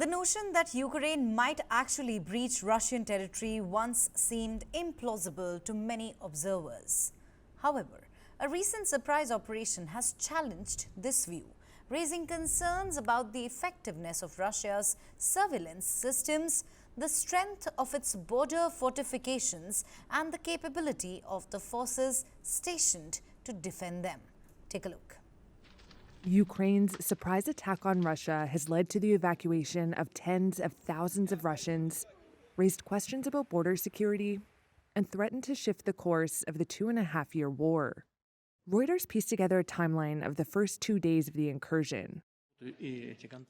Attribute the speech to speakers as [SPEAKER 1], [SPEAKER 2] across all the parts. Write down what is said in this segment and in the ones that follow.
[SPEAKER 1] The notion that Ukraine might actually breach Russian territory once seemed implausible to many observers. However, a recent surprise operation has challenged this view, raising concerns about the effectiveness of Russia's surveillance systems, the strength of its border fortifications, and the capability of the forces stationed to defend them. Take a look.
[SPEAKER 2] Ukraine's surprise attack on Russia has led to the evacuation of tens of thousands of Russians, raised questions about border security, and threatened to shift the course of the 2.5-year war. Reuters pieced together a timeline of the first 2 days of the incursion,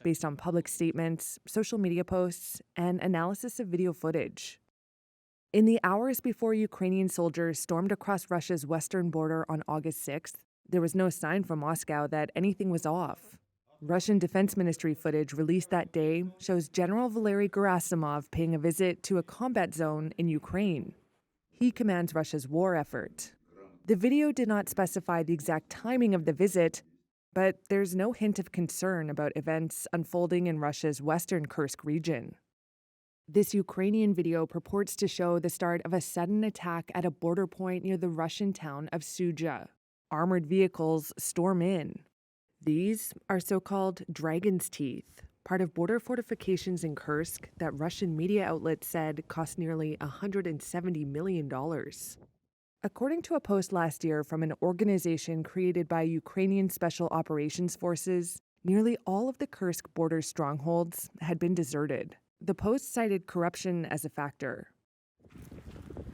[SPEAKER 2] based on public statements, social media posts, and analysis of video footage. In the hours before Ukrainian soldiers stormed across Russia's western border on August 6th, there was no sign from Moscow that anything was off. Russian Defense Ministry footage released that day shows General Valery Gerasimov paying a visit to a combat zone in Ukraine. He commands Russia's war effort. The video did not specify the exact timing of the visit, but there's no hint of concern about events unfolding in Russia's western Kursk region. This Ukrainian video purports to show the start of a sudden attack at a border point near the Russian town of Sudzha. Armored vehicles storm in. These are so-called dragon's teeth, part of border fortifications in Kursk that Russian media outlets said cost nearly $170 million. According to a post last year from an organization created by Ukrainian Special Operations Forces, nearly all of the Kursk border strongholds had been deserted. The post cited corruption as a factor.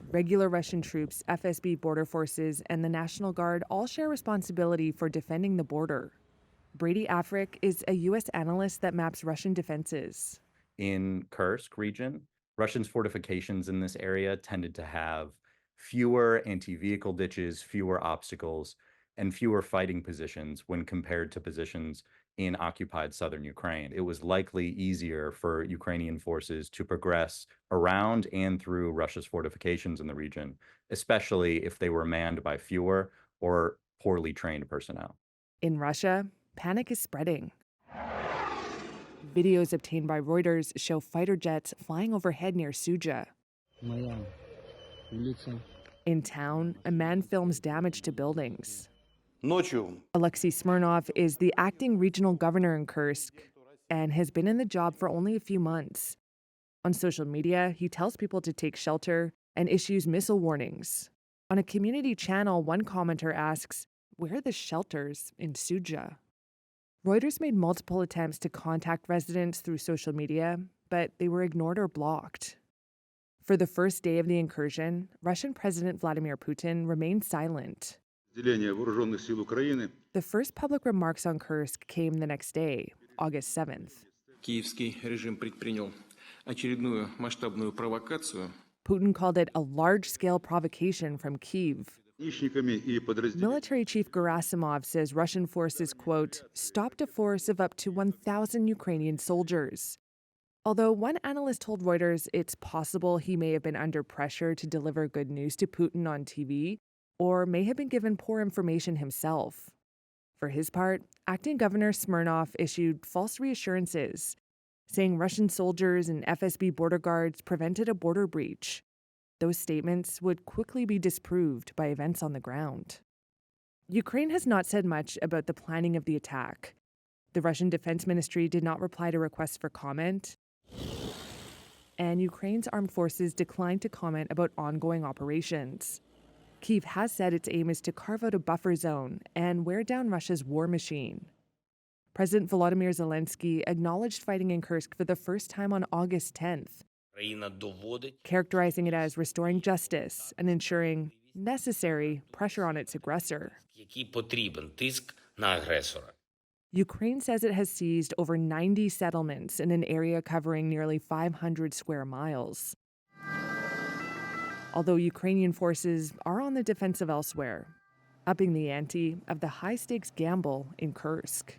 [SPEAKER 2] Regular Russian troops, FSB border forces, and the National Guard all share responsibility for defending the border. Brady Afric is a U.S. analyst that maps Russian defenses.
[SPEAKER 3] In Kursk region, Russians' fortifications in this area tended to have fewer anti-vehicle ditches, fewer obstacles, and fewer fighting positions when compared to positions in occupied southern Ukraine. It was likely easier for Ukrainian forces to progress around and through Russia's fortifications in the region, especially if they were manned by fewer or poorly trained personnel.
[SPEAKER 2] In Russia, panic is spreading. Videos obtained by Reuters show fighter jets flying overhead near Sudzha. In town, a man films damage to buildings. Alexei Smirnov is the acting regional governor in Kursk and has been in the job for only a few months. On social media, he tells people to take shelter and issues missile warnings. On a community channel, one commenter asks, "Where are the shelters in Sudzha?" Reuters made multiple attempts to contact residents through social media, but they were ignored or blocked. For the first day of the incursion, Russian President Vladimir Putin remained silent. The first public remarks on Kursk came the next day, August 7th. Putin called it a large-scale provocation from Kyiv. Military Chief Gerasimov says Russian forces, quote, stopped a force of up to 1,000 Ukrainian soldiers. Although one analyst told Reuters it's possible he may have been under pressure to deliver good news to Putin on TV, or may have been given poor information himself. For his part, acting Governor Smirnov issued false reassurances, saying Russian soldiers and FSB border guards prevented a border breach. Those statements would quickly be disproved by events on the ground. Ukraine has not said much about the planning of the attack. The Russian Defense Ministry did not reply to requests for comment, and Ukraine's armed forces declined to comment about ongoing operations. Kyiv has said its aim is to carve out a buffer zone and wear down Russia's war machine. President Volodymyr Zelensky acknowledged fighting in Kursk for the first time on August 10th, characterizing it as restoring justice and ensuring necessary pressure on its aggressor. Ukraine says it has seized over 90 settlements in an area covering nearly 500 square miles. Although Ukrainian forces are on the defensive elsewhere, upping the ante of the high-stakes gamble in Kursk.